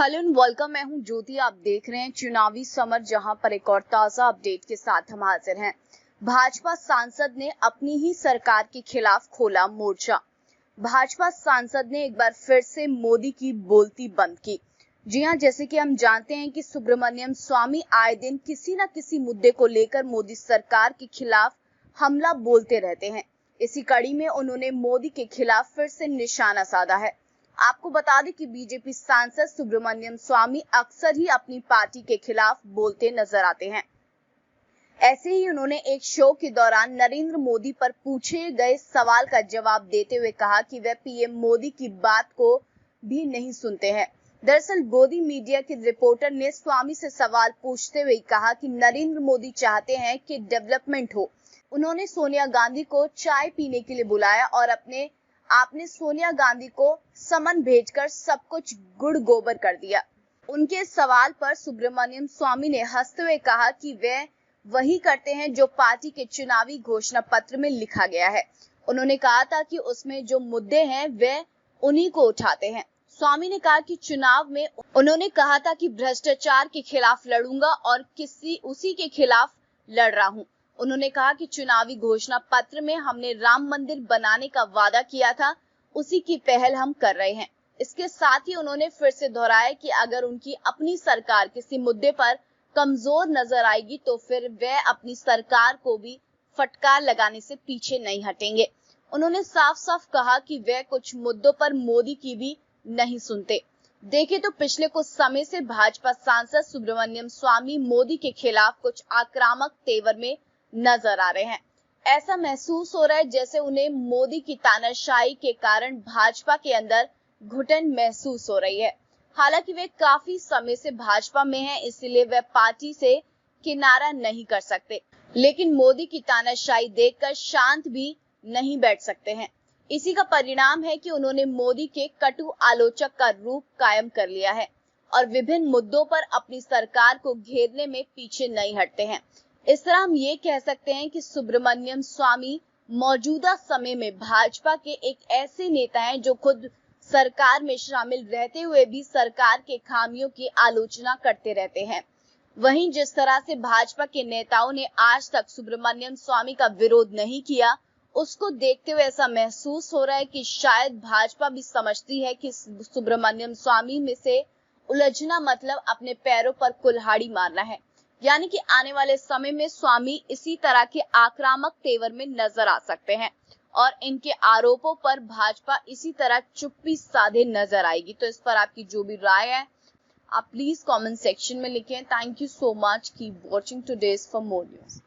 Hello and welcome. मैं हूं ज्योति। आप देख रहे हैं चुनावी समर, जहां पर एक और ताजा अपडेट के साथ हम हाजिर हैं। भाजपा सांसद ने अपनी ही सरकार के खिलाफ खोला मोर्चा। भाजपा सांसद ने एक बार फिर से मोदी की बोलती बंद की। जी हां, जैसे कि हम जानते हैं कि सुब्रमण्यम स्वामी आए दिन किसी न किसी मुद्दे को लेकर मोदी सरकार के खिलाफ हमला बोलते रहते हैं। इसी कड़ी में उन्होंने मोदी के खिलाफ फिर से निशाना साधा है। आपको बता दें कि बीजेपी सांसद सुब्रमण्यम स्वामी अक्सर ही अपनी पार्टी के खिलाफ बोलते नजर आते हैं। ऐसे ही उन्होंने एक शो के दौरान नरेंद्र मोदी पर पूछे गए सवाल का जवाब देते हुए कहा कि वे पीएम मोदी की बात को भी नहीं सुनते हैं। दरअसल गोदी मीडिया के रिपोर्टर ने स्वामी से सवाल पूछते हुए कहा कि नरेंद्र मोदी चाहते हैं कि डेवलपमेंट हो। उन्होंने सोनिया गांधी को चाय पीने के लिए बुलाया और आपने सोनिया गांधी को समन भेजकर सब कुछ गुड़ गोबर कर दिया। उनके सवाल पर सुब्रमण्यम स्वामी ने हंसते हुए कहा कि वे वही करते हैं जो पार्टी के चुनावी घोषणा पत्र में लिखा गया है। उन्होंने कहा था कि उसमें जो मुद्दे हैं वे उन्हीं को उठाते हैं। स्वामी ने कहा कि चुनाव में उन्होंने कहा था कि भ्रष्टाचार के खिलाफ लड़ूंगा और उसी के खिलाफ लड़ रहा हूं। उन्होंने कहा कि चुनावी घोषणा पत्र में हमने राम मंदिर बनाने का वादा किया था, उसी की पहल हम कर रहे हैं। इसके साथ ही उन्होंने फिर से दोहराया कि अगर उनकी अपनी सरकार किसी मुद्दे पर कमजोर नजर आएगी तो फिर वे अपनी सरकार को भी फटकार लगाने से पीछे नहीं हटेंगे। उन्होंने साफ साफ कहा कि वे कुछ मुद्दों पर मोदी की भी नहीं सुनते। देखे तो पिछले कुछ समय से भाजपा सांसद सुब्रमण्यम स्वामी मोदी के खिलाफ कुछ आक्रामक तेवर में नजर आ रहे हैं। ऐसा महसूस हो रहा है जैसे उन्हें मोदी की तानाशाही के कारण भाजपा के अंदर घुटन महसूस हो रही है। हालांकि वे काफी समय से भाजपा में हैं, इसलिए वे पार्टी से किनारा नहीं कर सकते, लेकिन मोदी की तानाशाही देखकर शांत भी नहीं बैठ सकते हैं। इसी का परिणाम है कि उन्होंने मोदी के कटु आलोचक का रूप कायम कर लिया है और विभिन्न मुद्दों पर अपनी सरकार को घेरने में पीछे नहीं हटते हैं। इस तरह हम ये कह सकते हैं कि सुब्रमण्यम स्वामी मौजूदा समय में भाजपा के एक ऐसे नेता हैं जो खुद सरकार में शामिल रहते हुए भी सरकार के खामियों की आलोचना करते रहते हैं। वहीं जिस तरह से भाजपा के नेताओं ने आज तक सुब्रमण्यम स्वामी का विरोध नहीं किया, उसको देखते हुए ऐसा महसूस हो रहा है कि शायद भाजपा भी समझती है कि सुब्रमण्यम स्वामी में से उलझना मतलब अपने पैरों पर कुल्हाड़ी मारना है। यानी कि आने वाले समय में स्वामी इसी तरह के आक्रामक तेवर में नजर आ सकते हैं और इनके आरोपों पर भाजपा इसी तरह चुप्पी साधे नजर आएगी। तो इस पर आपकी जो भी राय है आप प्लीज कमेंट सेक्शन में लिखें। Thank you so much. Keep watching today's for more news.